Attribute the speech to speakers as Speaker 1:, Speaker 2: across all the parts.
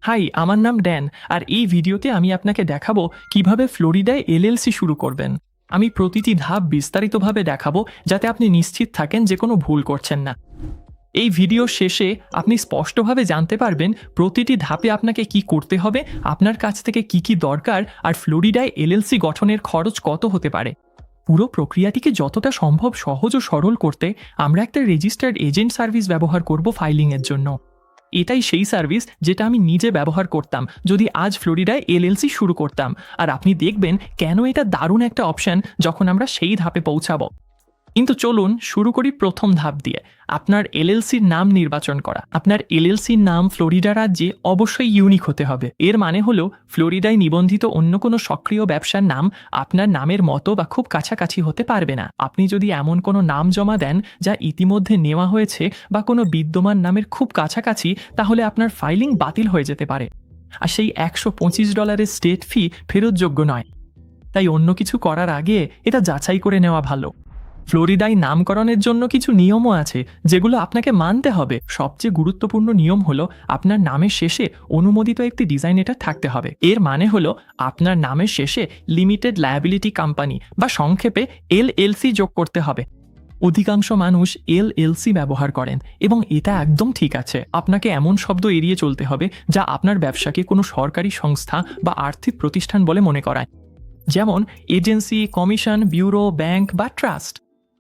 Speaker 1: High, আমার নাম Dan. আর এই ভিডিওতে আমি আপনাকে দেখাবো কিভাবে ফ্লোরিডায় এলএলসি শুরু করবেন। আমি প্রতিটি ধাপ বিস্তারিতভাবে দেখাবো, যাতে আপনি নিশ্চিত থাকেন যে কোনো ভুল করছেন না। এই ভিডিও শেষে আপনি স্পষ্টভাবে জানতে পারবেন প্রতিটি ধাপে আপনাকে কি করতে হবে, আপনার কাছ থেকে কি কি দরকার, আর ফ্লোরিডায় এলএলসি গঠনের খরচ কত হতে পারে। পুরো প্রক্রিয়াটিকে যতটা সম্ভব সহজ ও সরল করতে আমরা একটা রেজিস্টার্ড এজেন্ট সার্ভিস ব্যবহার করব ফাইলিংয়ের জন্য। এটাই সেই সার্ভিস যেটা আমি নিজে ব্যবহার করতাম যদি আজ ফ্লোরিডায় এলএলসি শুরু করতাম। আর আপনি দেখবেন কেন এটা দারুণ একটা অপশন যখন আমরা সেই ধাপে পৌঁছাবো। কিন্তু চলুন শুরু করি প্রথম ধাপ দিয়ে, আপনার এলএলসির নাম নির্বাচন করা। আপনার এলএলসির নাম ফ্লোরিডা রাজ্যে অবশ্যই ইউনিক হতে হবে। এর মানে হলো ফ্লোরিডায় নিবন্ধিত অন্য কোনো সক্রিয় ব্যবসার নাম আপনার নামের মতো বা খুব কাছাকাছি হতে পারবে না। আপনি যদি এমন কোনো নাম জমা দেন যা ইতিমধ্যে নেওয়া হয়েছে বা কোনো বিদ্যমান নামের খুব কাছাকাছি, তাহলে আপনার ফাইলিং বাতিল হয়ে যেতে পারে। আর সেই $125 স্টেট ফি ফেরতযোগ্য নয়। তাই অন্য কিছু করার আগে এটা যাচাই করে নেওয়া ভালো। ফ্লোরিডায় নামকরণের জন্য কিছু নিয়মও আছে যেগুলো আপনাকে মানতে হবে। সবচেয়ে গুরুত্বপূর্ণ নিয়ম হলো আপনার নামের শেষে অনুমোদিত একটি ডিজাইন এটা থাকতে হবে। এর মানে হলো আপনার নামের শেষে লিমিটেড লায়াবিলিটি কোম্পানি বা সংক্ষেপে এলএলসি যোগ করতে হবে। অধিকাংশ মানুষ এলএলসি ব্যবহার করেন এবং এটা একদম ঠিক আছে। আপনাকে এমন শব্দ এড়িয়ে চলতে হবে যা আপনার ব্যবসাকে কোনো সরকারি সংস্থা বা আর্থিক প্রতিষ্ঠান বলে মনে করায়, যেমন এজেন্সি, কমিশন, ব্যুরো, ব্যাংক বা ট্রাস্ট।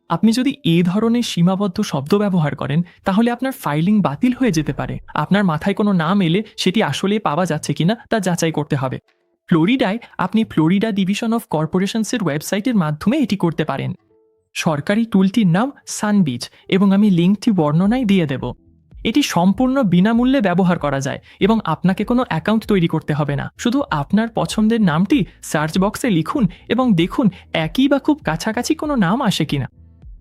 Speaker 1: আপনি যদি এই ধরনের সীমাবদ্ধ শব্দ ব্যবহার করেন, তাহলে আপনার ফাইলিং বাতিল হয়ে যেতে পারে। আপনার মাথায় কোনো নাম এলে সেটি আসলে পাওয়া যাচ্ছে কিনা তা যাচাই করতে হবে। ফ্লোরিডায় আপনি ফ্লোরিডা ডিভিশন অফ কর্পোরেশনসের ওয়েবসাইটের মাধ্যমে এটি করতে পারেন। সরকারি টুলটির নাম সানবিচ এবং আমি লিঙ্কটি বর্ণনায় দিয়ে দেব। এটি সম্পূর্ণ বিনামূল্যে ব্যবহার করা যায় এবং আপনাকে কোনো অ্যাকাউন্ট তৈরি করতে হবে না। শুধু আপনার পছন্দের নামটি সার্চ বক্সে লিখুন এবং দেখুন একই বা খুব কাছাকাছি কোনো নাম আসে কিনা।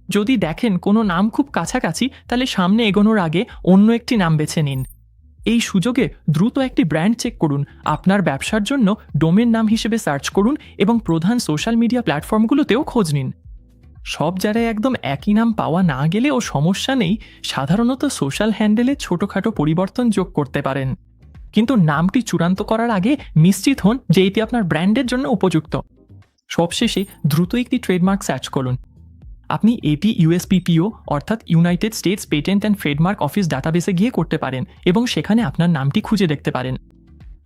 Speaker 1: যদি দেখেন কোনো নাম খুব কাছাকাছি, তাহলে সামনে এগোনোর আগে অন্য একটি নাম বেছে নিন। এই সুযোগে দ্রুত একটি ব্র্যান্ড চেক করুন। আপনার ব্যবসার জন্য ডোমেন নাম হিসেবে সার্চ করুন এবং প্রধান সোশ্যাল মিডিয়া প্ল্যাটফর্মগুলোতেও খোঁজ নিন। সব জায়গায় একদম একই নাম পাওয়া না গেলেও সমস্যা নেই। সাধারণত সোশ্যাল হ্যান্ডেলে ছোটোখাটো পরিবর্তন যোগ করতে পারেন। কিন্তু নামটি চূড়ান্ত করার আগে নিশ্চিত হন যে এটি আপনার ব্র্যান্ডের জন্য উপযুক্ত। সবশেষে দ্রুত একটি ট্রেডমার্ক সার্চ করুন। আপনি এটি ইউএসপিপিও অর্থাৎ United states patent and trademark office ডাটাবেসে গিয়ে করতে পারেন এবং সেখানে আপনার নামটি খুঁজে দেখতে পারেন।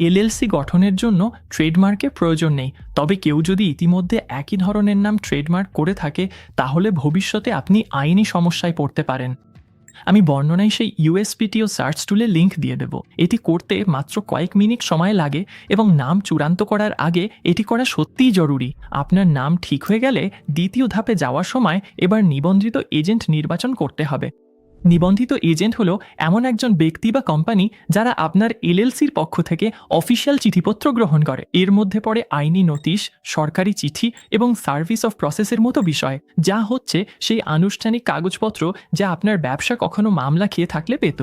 Speaker 1: এলএলসি গঠনের জন্য ট্রেডমার্কের প্রয়োজন নেই, তবে কেউ যদি ইতিমধ্যে একই ধরনের নাম ট্রেডমার্ক করে থাকে, তাহলে ভবিষ্যতে আপনি আইনি সমস্যায় পড়তে পারেন। আমি বর্ণনায় সেই ইউএসপিটিও সার্চ টুলের লিঙ্ক দিয়ে দেব। এটি করতে মাত্র কয়েক মিনিট সময় লাগে এবং নাম চূড়ান্ত করার আগে এটি করা সত্যিই জরুরি। আপনার নাম ঠিক হয়ে গেলে দ্বিতীয় ধাপে যাওয়ার সময় এবার নিবন্ধিত এজেন্ট নির্বাচন করতে হবে। নিবন্ধিত এজেন্ট হলো এমন একজন ব্যক্তি বা কোম্পানি যারা আপনার এলএলসির পক্ষ থেকে অফিসিয়াল চিঠিপত্র গ্রহণ করে। এর মধ্যে পড়ে আইনি নোটিশ, সরকারি চিঠি এবং সার্ভিস অফ প্রসেসের মতো বিষয়, যা হচ্ছে সেই আনুষ্ঠানিক কাগজপত্র যা আপনার ব্যবসা কখনো মামলা খেয়ে থাকলে পেত।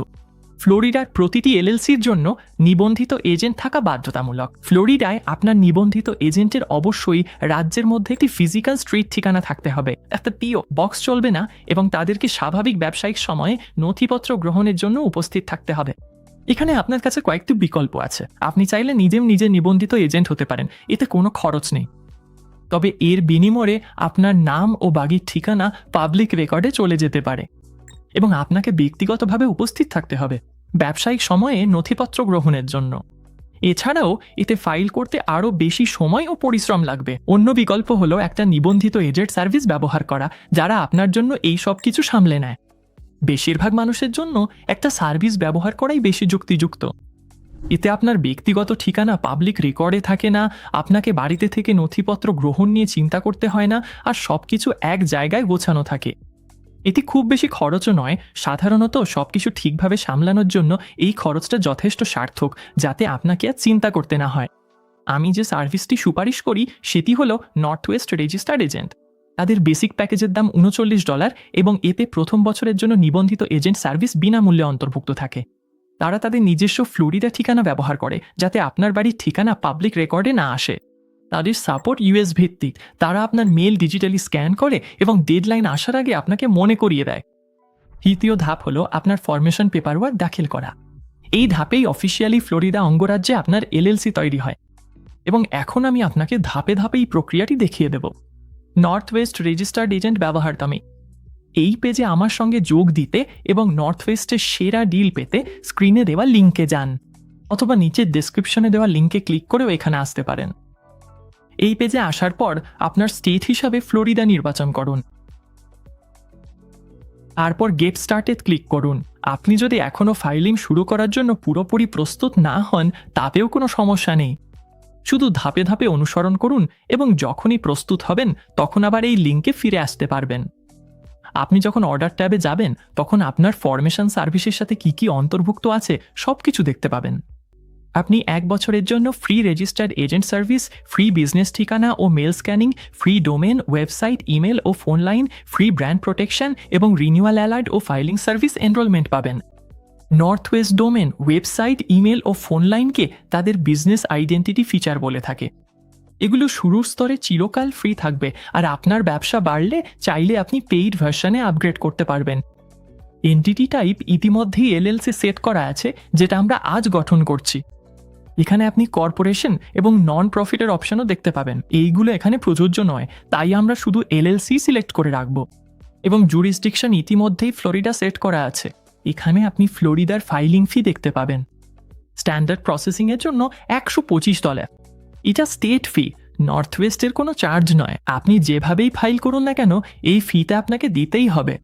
Speaker 1: ফ্লোরিডার প্রতিটি এলএলসির জন্য নিবন্ধিত এজেন্ট থাকা বাধ্যতামূলক। ফ্লোরিডায় আপনার নিবন্ধিত এজেন্টের অবশ্যই রাজ্যের মধ্যে একটি ফিজিক্যাল স্ট্রিট ঠিকানা থাকতে হবে। একটা পিও বক্স চলবে না এবং তাদেরকে স্বাভাবিক ব্যবসায়িক সময়ে নথিপত্র গ্রহণের জন্য উপস্থিত থাকতে হবে। এখানে আপনার কাছে কয়েকটি বিকল্প আছে। আপনি চাইলে নিজে নিবন্ধিত এজেন্ট হতে পারেন, এতে কোনো খরচ নেই। তবে এর বিনিময়ে আপনার নাম ও বাড়ির ঠিকানা পাবলিক রেকর্ডে চলে যেতে পারে এবং আপনাকে ব্যক্তিগতভাবে উপস্থিত থাকতে হবে ব্যবসায়িক সময়ে নথিপত্র গ্রহণের জন্য। এছাড়াও এতে ফাইল করতে আরও বেশি সময় ও পরিশ্রম লাগবে। অন্য বিকল্প হলো একটা নিবন্ধিত এজেন্ট সার্ভিস ব্যবহার করা, যারা আপনার জন্য এই সব কিছু সামলে নেয়। বেশিরভাগ মানুষের জন্য একটা সার্ভিস ব্যবহার করাই বেশি যুক্তিযুক্ত। এতে আপনার ব্যক্তিগত ঠিকানা পাবলিক রেকর্ডে থাকে না, আপনাকে বাড়িতে থেকে নথিপত্র গ্রহণ নিয়ে চিন্তা করতে হয় না, আর সব কিছু এক জায়গায় গোছানো থাকে। এটি খুব বেশি খরচও নয়। সাধারণত সবকিছু ঠিকভাবে সামলানোর জন্য এই খরচটা যথেষ্ট সার্থক, যাতে আপনাকে আর চিন্তা করতে না হয়। আমি যে সার্ভিসটি সুপারিশ করি সেটি হলো নর্থ ওয়েস্ট রেজিস্টার্ড এজেন্ট। তাদের বেসিক প্যাকেজের দাম $39 এবং এতে প্রথম বছরের জন্য নিবন্ধিত এজেন্ট সার্ভিস বিনামূল্যে অন্তর্ভুক্ত থাকে। তারা তাদের নিজস্ব ফ্লোরিডা ঠিকানা ব্যবহার করে, যাতে আপনার বাড়ির ঠিকানা পাবলিক রেকর্ডে না আসে। তাদের সাপোর্ট ইউএস ভিত্তিক। তারা আপনার মেল ডিজিটালি স্ক্যান করে এবং ডেডলাইন আসার আগে আপনাকে মনে করিয়ে দেয়। তৃতীয় ধাপ হলো আপনার ফরমেশন পেপারওয়ার্ক দাখিল করা। এই ধাপেই অফিসিয়ালি ফ্লোরিডা অঙ্গরাজ্যে আপনার এলএলসি তৈরি হয়। এবং এখন আমি আপনাকে ধাপে ধাপে এই প্রক্রিয়াটি দেখিয়ে দেব। নর্থ ওয়েস্ট রেজিস্টার্ড এজেন্ট ব্যবহারকামী। এই পেজে আমার সঙ্গে যোগ দিতে এবং নর্থ ওয়েস্টের সেরা ডিল পেতে স্ক্রিনে দেওয়া লিঙ্কে যান, অথবা নিচের ডেসক্রিপশনে দেওয়া লিঙ্কে ক্লিক করেও এখানে আসতে পারেন। এই পেজে আসার পর আপনার স্টেট হিসাবে ফ্লোরিডা নির্বাচন করুন। তারপর গেট স্টার্টেড ক্লিক করুন। আপনি যদি এখনও ফাইলিং শুরু করার জন্য পুরোপুরি প্রস্তুত না হন, তাতেও কোনো সমস্যা নেই। শুধু ধাপে ধাপে অনুসরণ করুন এবং যখনই প্রস্তুত হবেন তখন আবার এই লিঙ্কে ফিরে আসতে পারবেন। আপনি যখন অর্ডার ট্যাবে যাবেন তখন আপনার ফরমেশন সার্ভিসের সাথে কি কি অন্তর্ভুক্ত আছে সব কিছু দেখতে পাবেন। আপনি 1 বছরের জন্য free registered agent service, free business ঠিকানা ও mail scanning, free domain, website, email ও phone line, free brand protection এবং রিনিউয়াল অ্যালার্ট ও ফাইলিং সার্ভিস এনরোলমেন্ট পাবেন। North West domain, website, email ও ফোন লাইনকে তাদের বিজনেস আইডেন্টিটি ফিচার বলে থাকে। এগুলো শুরুর স্তরে চিরকাল ফ্রি থাকবে, আর আপনার ব্যবসা বাড়লে চাইলে আপনি পেইড ভার্সনে আপগ্রেড করতে পারবেন। এন্টিটি টাইপ ইতিমধ্যেই এলএলসি সেট করা আছে, যেটা আমরা আজ গঠন করছি। এখানে আপনি কর্পোরেশন এবং নন প্রফিটের অপশনও দেখতে পাবেন। এইগুলো এখানে প্রযোজ্য নয়, তাই আমরা শুধু এলএলসি সিলেক্ট করে রাখব। এবং জুরিসডিকশন ইতিমধ্যেই ফ্লোরিডা সেট করা আছে। এখানে আপনি ফ্লোরিডার ফাইলিং ফি দেখতে পাবেন। স্ট্যান্ডার্ড প্রসেসিংয়ের জন্য $125। এটা স্টেট ফি, নর্থ ওয়েস্টের কোনো চার্জ নয়। আপনি যেভাবেই ফাইল করুন না কেন, এই ফিটা আপনাকে দিতেই হবে।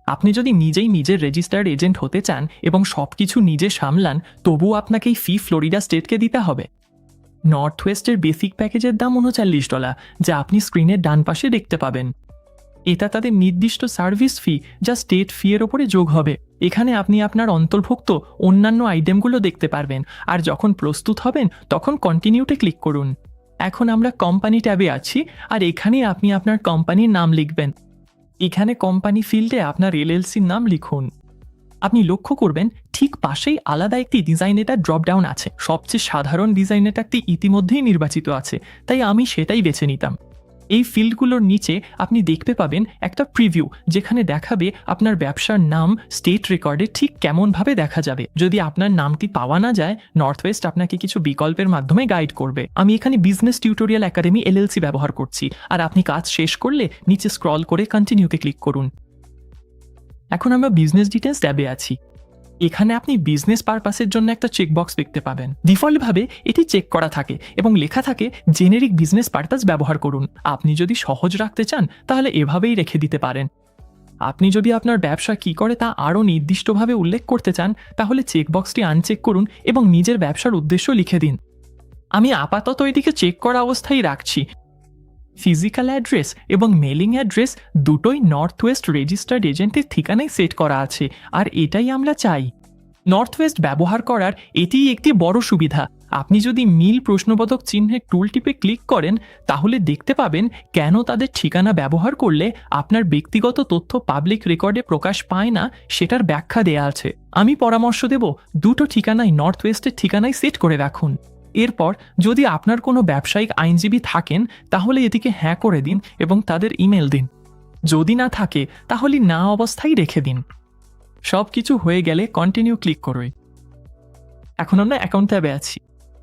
Speaker 1: আপনি যদি নিজেই নিজের রেজিস্টার্ড এজেন্ট হতে চান এবং সব কিছু নিজে সামলান, তবুও আপনাকে এই ফি ফ্লোরিডা স্টেটকে দিতে হবে। নর্থ ওয়েস্টের বেসিক প্যাকেজের দাম $39, যা আপনি স্ক্রিনের ডান পাশে দেখতে পাবেন। এটা তাদের নির্দিষ্ট সার্ভিস ফি, যা স্টেট ফি এর ওপরে যোগ হবে। এখানে আপনি আপনার অন্তর্ভুক্ত অন্যান্য আইটেমগুলো দেখতে পারবেন, আর যখন প্রস্তুত হবেন তখন কন্টিনিউতে ক্লিক করুন। এখন আমরা কোম্পানি ট্যাবে আছি, আর এখানে আপনি আপনার কোম্পানির নাম লিখবেন। এখানে কোম্পানি ফিল্ডে আপনার এলএলসির নাম লিখুন। আপনি লক্ষ্য করবেন ঠিক পাশেই আলাদা একটি ডিজাইনেটার ড্রপডাউন আছে। সবচেয়ে সাধারণ ডিজাইনেটারটি ইতিমধ্যেই নির্বাচিত আছে, তাই আমি সেটাই বেছে নিতাম। এই ফিল্ডগুলোর নিচে আপনি দেখতে পাবেন একটা প্রিভিউ, যেখানে দেখাবে আপনার ব্যবসার নাম স্টেট রেকর্ডে ঠিক কেমনভাবে দেখা যাবে। যদি আপনার নামটি পাওয়া না যায়, নর্থ ওয়েস্ট আপনাকে কিছু বিকল্পের মাধ্যমে গাইড করবে। আমি এখানে বিজনেস টিউটোরিয়াল একাডেমি এলএলসি ব্যবহার করছি, আর আপনি কাজ শেষ করলে নিচে স্ক্রল করে কন্টিনিউতে ক্লিক করুন। এখন আমরা বিজনেস ডিটেলস ট্যাবে আছি। এখানে আপনি বিজনেস পারপাসের জন্য একটা চেকবক্স দেখতে পাবেন। ডিফল্টভাবে এটি চেক করা থাকে এবং লেখা থাকে জেনেরিক বিজনেস পারপাস ব্যবহার করুন। আপনি যদি সহজ রাখতে চান তাহলে এভাবেই রেখে দিতে পারেন। আপনি যদি আপনার ব্যবসা কী করে তা আরও নির্দিষ্টভাবে উল্লেখ করতে চান, তাহলে চেকবক্সটি আনচেক করুন এবং নিজের ব্যবসার উদ্দেশ্য লিখে দিন। আমি আপাতত এটিকে চেক করা অবস্থায় রাখছি। ফিজিক্যাল অ্যাড্রেস এবং মেলিং অ্যাড্রেস দুটোই নর্থ ওয়েস্ট রেজিস্টার্ড এজেন্টের ঠিকানায় সেট করা আছে, আর এটাই আমরা চাই। নর্থ ওয়েস্ট ব্যবহার করার এটিই একটি বড় সুবিধা। আপনি যদি মিল প্রশ্নবোধক চিহ্নের টুল টিপে ক্লিক করেন, তাহলে দেখতে পাবেন কেন তাদের ঠিকানা ব্যবহার করলে আপনার ব্যক্তিগত তথ্য পাবলিক রেকর্ডে প্রকাশ পায় না, সেটার ব্যাখ্যা দেয়া আছে। আমি পরামর্শ দেব দুটো ঠিকানাই নর্থ ওয়েস্টের ঠিকানায় সেট করে রাখুন। এরপর যদি আপনার কোনো ব্যবসায়িক আইনজীবী থাকেন, তাহলে এটিকে হ্যাঁ করে দিন এবং তাদের ইমেল দিন। যদি না থাকে, তাহলে না অবস্থায় রেখে দিন। সব কিছু হয়ে গেলে কন্টিনিউ ক্লিক করুন। এখন আমরা অ্যাকাউন্ট ট্যাবে আছি।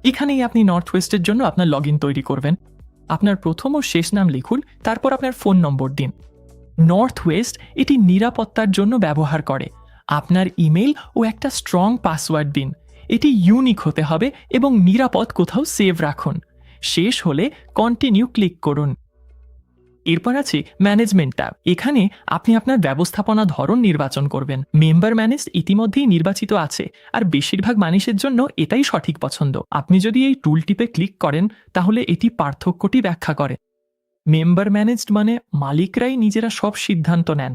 Speaker 1: এখানেই আপনি নর্থ ওয়েস্টের জন্য আপনার লগ ইন তৈরি করবেন। আপনার প্রথম ও শেষ নাম লিখুন, তারপর আপনার ফোন নম্বর দিন। নর্থ ওয়েস্ট এটি নিরাপত্তার জন্য ব্যবহার করে। আপনার ইমেল ও একটা স্ট্রং পাসওয়ার্ড দিন। এটি ইউনিক হতে হবে এবং নিরাপদ কোথাও সেভ রাখুন। শেষ হলে কন্টিনিউ ক্লিক করুন। এরপর আছে ম্যানেজমেন্ট ট্যাব। এখানে আপনি আপনার ব্যবস্থাপনা ধরন নির্বাচন করবেন। মেম্বার ম্যানেজড ইতিমধ্যেই নির্বাচিত আছে, আর বেশিরভাগ মানুষের জন্য এটাই সঠিক পছন্দ। আপনি যদি এই টুল টিপে ক্লিক করেন, তাহলে এটি পার্থক্যটি ব্যাখ্যা করে। মেম্বার ম্যানেজড মানে মালিকরাই নিজেরা সব সিদ্ধান্ত নেন।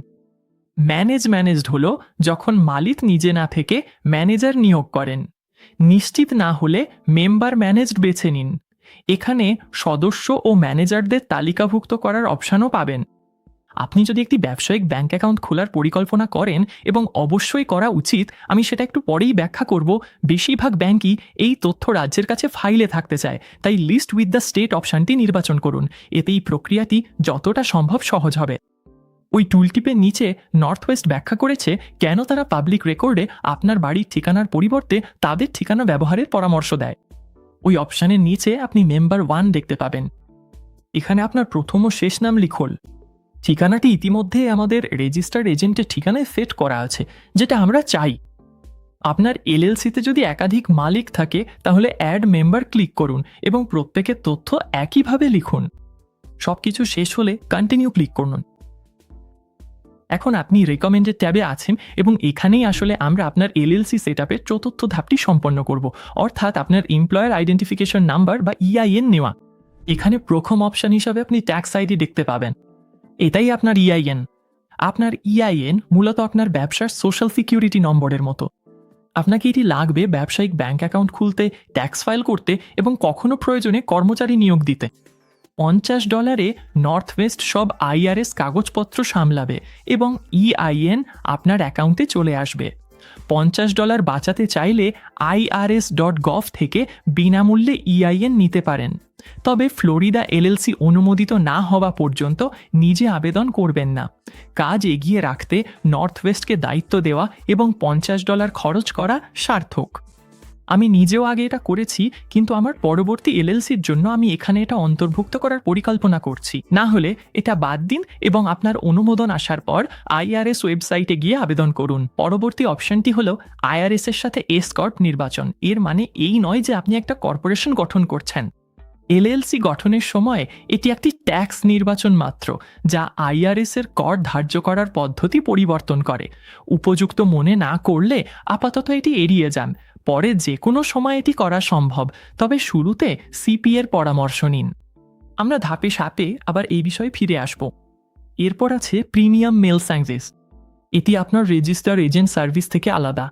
Speaker 1: ম্যানেজড হলো যখন মালিক নিজে না থেকে ম্যানেজার নিয়োগ করেন। নিশ্চিত না হলে মেম্বার ম্যানেজড বেছে নিন। এখানে সদস্য ও ম্যানেজারদের তালিকাভুক্ত করার অপশানও পাবেন। আপনি যদি একটি ব্যবসায়িক ব্যাংক অ্যাকাউন্ট খোলার পরিকল্পনা করেন, এবং অবশ্যই করা উচিত, আমি সেটা একটু পরেই ব্যাখ্যা করব, বেশিরভাগ ব্যাংকই এই তথ্য রাজ্যের কাছে ফাইলে থাকতে চায়, তাই লিস্ট উইথ দ্য স্টেট অপশানটি নির্বাচন করুন। এতে এই প্রক্রিয়াটি যতটা সম্ভব সহজ হবে। ওই টুলটিপের নিচে নর্থ ওয়েস্ট ব্যাখ্যা করেছে কেন তারা পাবলিক রেকর্ডে আপনার বাড়ির ঠিকানার পরিবর্তে তাদের ঠিকানা ব্যবহারের পরামর্শ দেয়। ওই অপশানের নিচে আপনি মেম্বার 1 দেখতে পাবেন। এখানে আপনার প্রথম ও শেষ নাম লিখুন। ঠিকানাটি ইতিমধ্যে আমাদের রেজিস্টার্ড এজেন্টের ঠিকানায় সেট করা আছে, যেটা আমরা চাই। আপনার এলএলসিতে যদি একাধিক মালিক থাকে তাহলে অ্যাড মেম্বার ক্লিক করুন এবং প্রত্যেকের তথ্য একইভাবে লিখুন। সবকিছু শেষ হলে কন্টিনিউ ক্লিক করুন। এখন আপনি রেকমেন্ডেড ট্যাবে আছেন এবং এখানেই আসলে আমরা আপনার এলএলসি সেটআপের চতুর্থ ধাপটি সম্পন্ন করব, অর্থাৎ আপনার এমপ্লয়ার আইডেন্টিফিকেশন নাম্বার বা ইআইএন নেওয়া। এখানে প্রথম অপশন হিসাবে আপনি ট্যাক্স আইডি দেখতে পাবেন। এটাই আপনার ইআইএন। আপনার ইআইএন মূলত আপনার ব্যবসার সোশ্যাল সিকিউরিটি নম্বরের মতো। আপনাকে এটি লাগবে ব্যবসায়িক ব্যাংক অ্যাকাউন্ট খুলতে, ট্যাক্স ফাইল করতে এবং কখনো প্রয়োজনে কর্মচারী নিয়োগ দিতে। $50 নর্থ ওয়েস্ট সব আইআরএস কাগজপত্র সামলাবে এবং ইআইএন আপনার অ্যাকাউন্টে চলে আসবে। $50 বাঁচাতে চাইলে irs.gov থেকে বিনামূল্যে ইআইএন নিতে পারেন। তবে ফ্লোরিডা এলএলসি অনুমোদিত না হওয়া পর্যন্ত নিজে আবেদন করবেন না। কাজ এগিয়ে রাখতে নর্থ ওয়েস্টকে দায়িত্ব দেওয়া এবং $50 খরচ করা সার্থক। আমি নিজেও আগে এটা করেছি, কিন্তু আমার পরবর্তী এলএলসির জন্য আমি এখানে এটা অন্তর্ভুক্ত করার পরিকল্পনা করছি। না হলে এটা বাদ দিন এবং আপনার অনুমোদন আসার পর আইআরএস ওয়েবসাইটে গিয়ে আবেদন করুন। পরবর্তী অপশনটি হলো আইআরএস এর সাথে এস কর্প নির্বাচন। এর মানে এই নয় যে আপনি একটা কর্পোরেশন গঠন করছেন। এলএলসি গঠনের সময় এটি একটি ট্যাক্স নির্বাচন মাত্র, যা আইআরএস এর কর ধার্য করার পদ্ধতি পরিবর্তন করে। উপযুক্ত মনে না করলে আপাতত এটি এড়িয়ে যান। পরে যে কোনো সময় এটি করা সম্ভব, তবে শুরুতে সিপি এর পরামর্শ নিন। আমরা ধাপে সাপে আবার এই বিষয়ে ফিরে আসব। এরপর আছে প্রিমিয়াম মেল সার্ভিস। এটি আপনার রেজিস্টার এজেন্ট সার্ভিস থেকে আলাদা।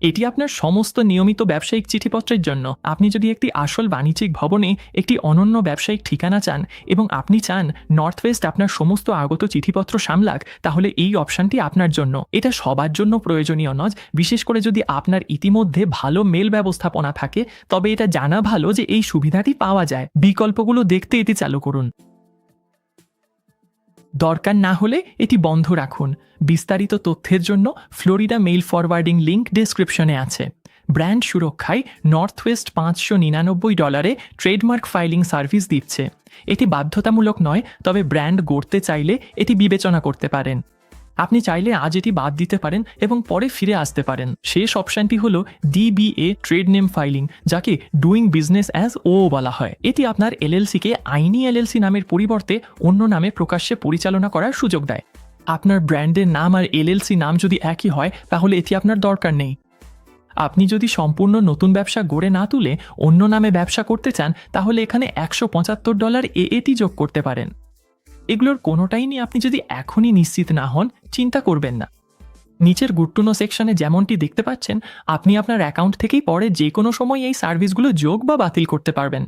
Speaker 1: এটি আপনার সমস্ত নিয়মিত ব্যবসায়িক চিঠিপত্রের জন্য। আপনি যদি একটি আসল বাণিজ্যিক ভবনে একটি অনন্য ব্যবসায়িক ঠিকানা চান এবং আপনি চান নর্থ ওয়েস্ট আপনার সমস্ত আগত চিঠিপত্র সামলাক, তাহলে এই অপশনটি আপনার জন্য। এটা সবার জন্য প্রয়োজনীয় নয়, বিশেষ করে যদি আপনার ইতিমধ্যে ভালো মেল ব্যবস্থাপনা থাকে, তবে এটা জানা ভালো যে এই সুবিধাটি পাওয়া যায়। বিকল্পগুলো দেখতে এটি চালু করুন। দরকার না হলে এটি বন্ধ রাখুন। বিস্তারিত তথ্যের জন্য ফ্লোরিডা মেইল ফরওয়ার্ডিং লিঙ্ক ডেসক্রিপশনে আছে। ব্র্যান্ড সুরক্ষায় north West $599 trademark filing service দিচ্ছে। এটি বাধ্যতামূলক নয়, তবে ব্র্যান্ড গড়তে চাইলে এটি বিবেচনা করতে পারেন। আপনি চাইলে আজ এটি বাদ দিতে পারেন এবং পরে ফিরে আসতে পারেন। শেষ অপশনটি হলো ডিবিএ ট্রেড নেম ফাইলিং, যাকে ডুইং বিজনেস অ্যাজ ও বলা হয়। এটি আপনার এলএলসিকে আইনি এলএলসি নামের পরিবর্তে অন্য নামে প্রকাশ্যে পরিচালনা করার সুযোগ দেয়। আপনার ব্র্যান্ডের নাম আর এলএলসি নাম যদি একই হয়, তাহলে এটি আপনার দরকার নেই। আপনি যদি সম্পূর্ণ নতুন ব্যবসা গড়ে না তুলে অন্য নামে ব্যবসা করতে চান, তাহলে এখানে $175 এএটি যোগ করতে পারেন। এগুলোর কোনোটাই নিয়ে আপনি যদি এখনই নিশ্চিত না হন, চিন্তা করবেন না। নিচের গুরুত্বপূর্ণ সেকশনে যেমনটি দেখতে পাচ্ছেন, আপনি আপনার অ্যাকাউন্ট থেকেই পরে যে কোনো সময় এই সার্ভিসগুলো যোগ বা বাতিল করতে পারবেন।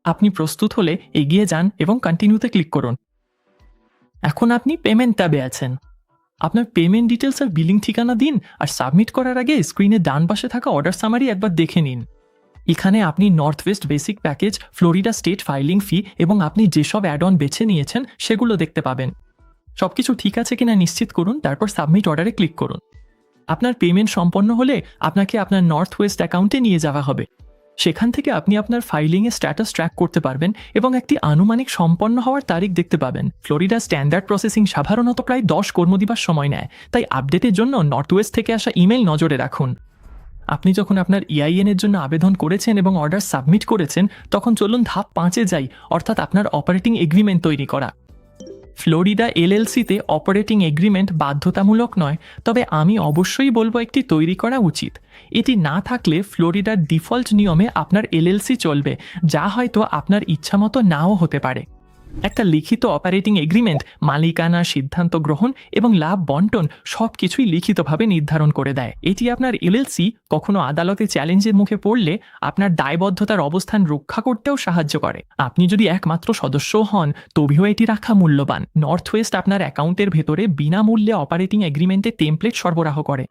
Speaker 1: আপনি প্রস্তুত হলে এগিয়ে যান এবং কন্টিনিউতে ক্লিক করুন। এখন আপনি পেমেন্ট ট্যাবে আছেন। আপনার পেমেন্ট ডিটেলস আর বিলিং ঠিকানা দিন, আর সাবমিট করার আগে স্ক্রিনে ডান পাশে থাকা অর্ডার সামারি একবার দেখে নিন। এখানে আপনি North West basic package, Florida state filing fee এবং আপনি যেসব অ্যাড অন বেছে নিয়েছেন সেগুলো দেখতে পাবেন। সবকিছু ঠিক আছে কিনা নিশ্চিত করুন, তারপর সাবমিট অর্ডারে ক্লিক করুন। আপনার পেমেন্ট সম্পন্ন হলে আপনাকে আপনার নর্থ ওয়েস্ট অ্যাকাউন্টে নিয়ে যাওয়া হবে। সেখান থেকে আপনি আপনার ফাইলিংয়ের স্ট্যাটাস ট্র্যাক করতে পারবেন এবং একটি আনুমানিক সম্পন্ন হওয়ার তারিখ দেখতে পাবেন। ফ্লোরিডা স্ট্যান্ডার্ড প্রসেসিং সাধারণত প্রায় 10 কর্মদিবস সময় নেয়, তাই আপডেটের জন্য নর্থ ওয়েস্ট থেকে আসা ইমেল নজরে রাখুন। আপনি যখন আপনার ইআইএন এর জন্য আবেদন করেছেন এবং অর্ডার সাবমিট করেছেন, তখন চলুন ধাপ 5-এ যাই, অর্থাৎ আপনার অপারেটিং এগ্রিমেন্ট তৈরি করা। ফ্লোরিডা এলএলসিতে অপারেটিং এগ্রিমেন্ট বাধ্যতামূলক নয়, তবে আমি অবশ্যই বলবো একটি তৈরি করা উচিত। এটি না থাকলে ফ্লোরিডার ডিফল্ট নিয়মে আপনার এলএলসি চলবে, যা হয়তো আপনার ইচ্ছামতো নাও হতে পারে। একটা লিখিত অপারেটিং এগ্রিমেন্ট মালিকানা, সিদ্ধান্ত গ্রহণ এবং লাভ বন্টন সবকিছুই লিখিতভাবে নির্ধারণ করে দেয়। এটি আপনার এলএলসি কখনো আদালতে চ্যালেঞ্জের মুখে পড়লে আপনার দায়বদ্ধতার অবস্থান রক্ষা করতেও সাহায্য করে। আপনি যদি একমাত্র সদস্য হন, তবেও এটি রাখা মূল্যবান। নর্থ ওয়েস্ট আপনার অ্যাকাউন্টের ভেতরে বিনামূল্যে অপারেটিং এগ্রিমেন্টের টেমপ্লেট সরবরাহ করে।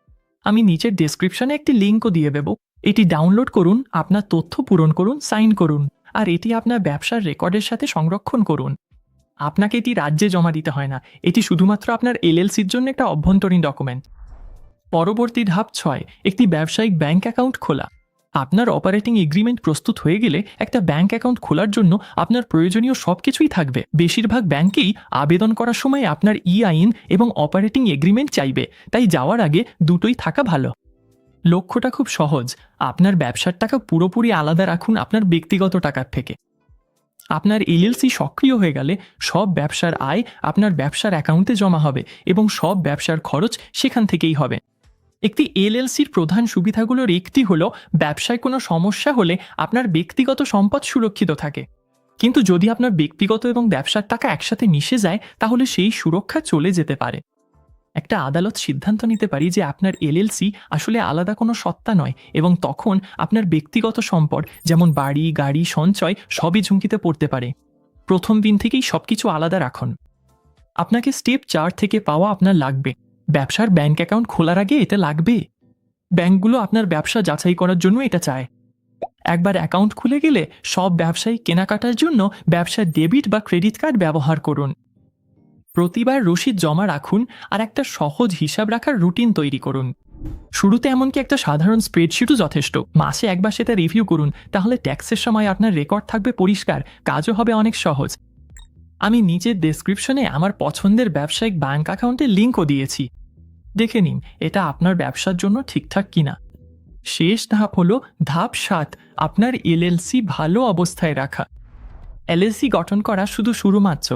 Speaker 1: আমি নিচের ডেসক্রিপশনে একটি লিঙ্কও দিয়ে দেব। এটি ডাউনলোড করুন, আপনার তথ্য পূরণ করুন, সাইন করুন, আর এটি আপনার ব্যবসার রেকর্ডের সাথে সংরক্ষণ করুন। আপনাকে এটি রাজ্যে জমা দিতে হয় না, এটি শুধুমাত্র আপনার এলএলসির জন্য একটা অভ্যন্তরীণ ডকুমেন্ট। পরবর্তী ধাপ 6, একটি ব্যবসায়িক ব্যাংক অ্যাকাউন্ট খোলা। আপনার অপারেটিং এগ্রিমেন্ট প্রস্তুত হয়ে গেলে একটা ব্যাংক অ্যাকাউন্ট খোলার জন্য আপনার প্রয়োজনীয় সব কিছুই থাকবে। বেশিরভাগ ব্যাংকেই আবেদন করার সময় আপনার আইন এবং অপারেটিং এগ্রিমেন্ট চাইবে, তাই যাওয়ার আগে দুটোই থাকা ভালো। লক্ষ্যটা খুব সহজ, আপনার ব্যবসার টাকা পুরোপুরি আলাদা রাখুন আপনার ব্যক্তিগত টাকার থেকে। আপনার এলএলসি সক্রিয় হয়ে গেলে সব ব্যবসার আয় আপনার ব্যবসার অ্যাকাউন্টে জমা হবে এবং সব ব্যবসার খরচ সেখান থেকেই হবে। একটি এলএলসির প্রধান সুবিধাগুলোর একটি হলো ব্যবসায় কোনো সমস্যা হলে আপনার ব্যক্তিগত সম্পদ সুরক্ষিত থাকে। কিন্তু যদি আপনার ব্যক্তিগত এবং ব্যবসার টাকা একসাথে মিশে যায় তাহলে সেই সুরক্ষা চলে যেতে পারে। একটা আদালত সিদ্ধান্ত নিতে পারি যে আপনার এলএলসি আসলে আলাদা কোনো সত্তা নয় এবং তখন আপনার ব্যক্তিগত সম্পদ যেমন বাড়ি, গাড়ি, সঞ্চয় সবই ঝুঁকিতে পড়তে পারে। প্রথম দিন থেকেই সবকিছু আলাদা রাখুন। আপনাকে স্টেপ 4 থেকে পাওয়া আপনার লাগবে। ব্যবসার ব্যাংক অ্যাকাউন্ট খোলার আগে এটা লাগবে। ব্যাংকগুলো আপনার ব্যবসা যাচাই করার জন্য এটা চায়। একবার অ্যাকাউন্ট খুলে গেলে সব ব্যবসায়ী কেনাকাটার জন্য ব্যবসার ডেবিট বা ক্রেডিট কার্ড ব্যবহার করুন। প্রতিবার রসিদ জমা রাখুন আর একটা সহজ হিসাব রাখার রুটিন তৈরি করুন। শুরুতে এমনকি একটা সাধারণ স্প্রেডশিটও যথেষ্ট। মাসে একবার সেটা রিভিউ করুন, তাহলে ট্যাক্সের সময় আপনার রেকর্ড থাকবে পরিষ্কার, কাজও হবে অনেক সহজ। আমি নিচের ডেসক্রিপশনে আমার পছন্দের ব্যবসায়িক ব্যাংক অ্যাকাউন্টের লিঙ্কও দিয়েছি, দেখে নিন এটা আপনার ব্যবসার জন্য ঠিকঠাক কিনা। শেষ ধাপ হলো ধাপ 7, আপনার এলএলসি ভালো অবস্থায় রাখা। এলএলসি গঠন করা শুধু শুরু মাত্র।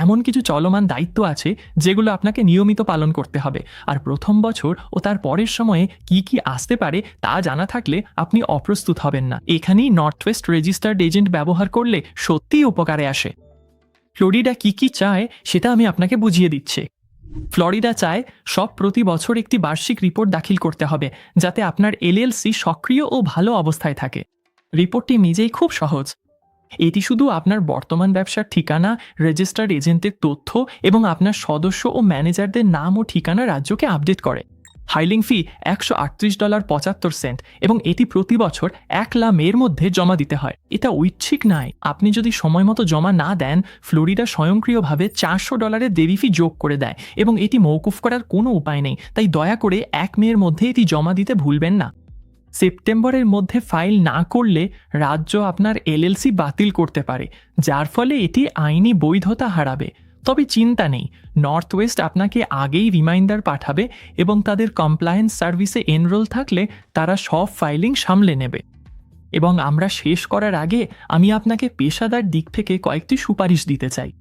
Speaker 1: এমন কিছু চলমান দায়িত্ব আছে যেগুলো আপনাকে নিয়মিত পালন করতে হবে, আর প্রথম বছর ও তার পরের সময়ে কি কি আসতে পারে তা জানা থাকলে আপনি অপ্রস্তুত হবেন না। এখানেই নর্থ ওয়েস্ট রেজিস্টার্ড এজেন্ট ব্যবহার করলে সত্যিই উপকারে আসে। ফ্লোরিডা কি কি চায় সেটা আমি আপনাকে বুঝিয়ে দিচ্ছি। ফ্লোরিডা চায় সব প্রতি বছর একটি বার্ষিক রিপোর্ট দাখিল করতে হবে যাতে আপনার এলএলসি সক্রিয় ও ভালো অবস্থায় থাকে। রিপোর্টটি নিজেই খুব সহজ। এটি শুধু আপনার বর্তমান ব্যবসার ঠিকানা, রেজিস্টার্ড এজেন্টের তথ্য এবং আপনার সদস্য ও ম্যানেজারদের নাম ও ঠিকানা রাজ্যকে আপডেট করে। ফাইলিং ফি $138.75 এবং এটি প্রতি বছর 1 মের মধ্যে জমা দিতে হয়। এটা ঐচ্ছিক নয়। আপনি যদি সময় মতো জমা না দেন, ফ্লোরিডা স্বয়ংক্রিয়ভাবে $400 দেরি ফি যোগ করে দেয় এবং এটি মওকুফ করার কোনো উপায় নেই। তাই দয়া করে 1 মের মধ্যে এটি জমা দিতে ভুলবেন না। সেপ্টেম্বরের মধ্যে ফাইল না করলে রাজ্য আপনার এলএলসি বাতিল করতে পারে, যার ফলে এটি আইনি বৈধতা হারাবে। তবে চিন্তা নেই, নর্থ ওয়েস্ট আপনাকে আগেই রিমাইন্ডার পাঠাবে এবং তাদের কমপ্লায়েন্স সার্ভিসে এনরোল থাকলে তারা সব ফাইলিং সামলে নেবে। এবং আমরা শেষ করার আগে আমি আপনাকে পেশাদার দিক থেকে কয়েকটি সুপারিশ দিতে চাই।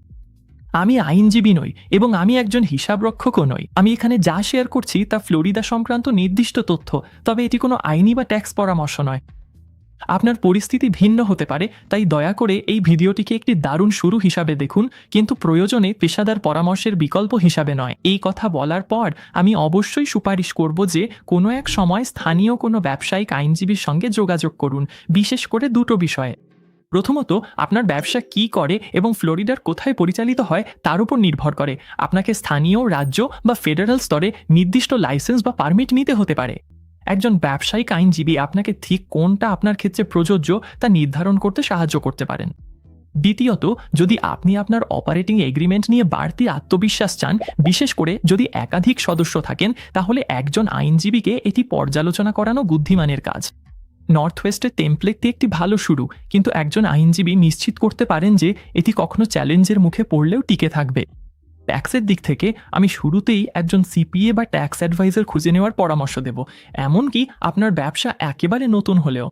Speaker 1: আমি আইনজীবী নই এবং আমি একজন হিসাবরক্ষকও নই। আমি এখানে যা শেয়ার করছি তা ফ্লোরিডা সংক্রান্ত নির্দিষ্ট তথ্য, তবে এটি কোনো আইনি বা ট্যাক্স পরামর্শ নয়। আপনার পরিস্থিতি ভিন্ন হতে পারে, তাই দয়া করে এই ভিডিওটিকে একটি দারুণ শুরু হিসাবে দেখুন, কিন্তু প্রয়োজনে পেশাদার পরামর্শের বিকল্প হিসাবে নয়। এই কথা বলার পর আমি অবশ্যই সুপারিশ করব যে কোনো এক সময় স্থানীয় কোনো ব্যবসায়িক আইনজীবীর সঙ্গে যোগাযোগ করুন, বিশেষ করে দুটো বিষয়ে। প্রথমত, আপনার ব্যবসা কি করে এবং ফ্লোরিডার কোথায় পরিচালিত হয় তার উপর নির্ভর করে। আপনাকে স্থানীয়, রাজ্য বা ফেডারেল স্তরে নির্দিষ্ট লাইসেন্স বা পারমিট নিতে হতে পারে। একজন ব্যবসায়িক আইনজীবী আপনাকে ঠিক কোনটা আপনার ক্ষেত্রে প্রযোজ্য তা নির্ধারণ করতে সাহায্য করতে পারেন। দ্বিতীয়ত, যদি আপনি আপনার অপারেটিং এগ্রিমেন্ট নিয়ে বাড়তি আত্মবিশ্বাস চান, বিশেষ করে যদি একাধিক সদস্য থাকেন, তাহলে একজন আইনজীবীকে এটি পর্যালোচনা করানো বুদ্ধিমানের কাজ। নর্থ ওয়েস্টের টেমপ্লেটটি একটি ভালো শুরু, কিন্তু একজন আইনজীবী নিশ্চিত করতে পারেন যে এটি কখনো চ্যালেঞ্জের মুখে পড়লেও টিকে থাকবে। ট্যাক্সের দিক থেকে আমি শুরুতেই একজন সিপিএ বা ট্যাক্স অ্যাডভাইজার খুঁজে নেওয়ার পরামর্শ দেব, এমনকি আপনার ব্যবসা একেবারে নতুন হলেও।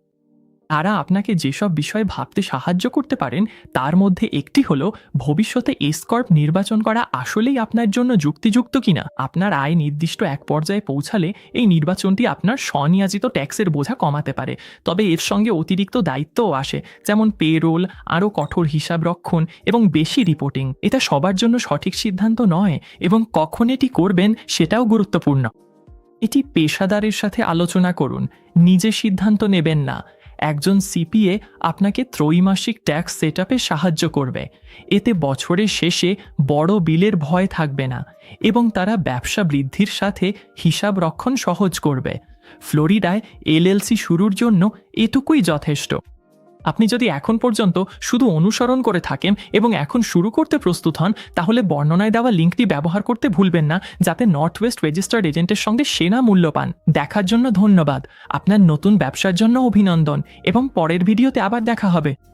Speaker 1: তারা আপনাকে যেসব বিষয়ে ভাবতে সাহায্য করতে পারেন তার মধ্যে একটি হলো ভবিষ্যতে এস কর্প নির্বাচন করা আসলেই আপনার জন্য যুক্তিযুক্ত কিনা। আপনার আয় নির্দিষ্ট এক পর্যায়ে পৌঁছালে এই নির্বাচনটি আপনার স্বনিয়োজিত ট্যাক্সের বোঝা কমাতে পারে, তবে এর সঙ্গে অতিরিক্ত দায়িত্বও আসে, যেমন পেরোল, আরও কঠোর হিসাব রক্ষণ এবং বেশি রিপোর্টিং। এটা সবার জন্য সঠিক সিদ্ধান্ত নয় এবং কখন এটি করবেন সেটাও গুরুত্বপূর্ণ। এটি পেশাদারের সাথে আলোচনা করুন, নিজে সিদ্ধান্ত নেবেন না। একজন সিপিএ আপনাকে ত্রৈমাসিক ট্যাক্স সেটআপে সাহায্য করবে। এতে বছরের শেষে বড় বিলের ভয় থাকবে না এবং তারা ব্যবসা বৃদ্ধির সাথে হিসাব রক্ষণ সহজ করবে। ফ্লোরিডায় এলএলসি শুরুর জন্য এটুকুই যথেষ্ট। আপনি যদি এখন পর্যন্ত শুধু অনুসরণ করে থাকেন এবং এখন শুরু করতে প্রস্তুত হন, তাহলে বর্ণনায় দেওয়া লিঙ্কটি ব্যবহার করতে ভুলবেন না, যাতে নর্থ ওয়েস্ট রেজিস্টার্ড এজেন্টের সঙ্গে সেরা মূল্য পান। দেখার জন্য ধন্যবাদ। আপনার নতুন ব্যবসার জন্য অভিনন্দন এবং পরের ভিডিওতে আবার দেখা হবে।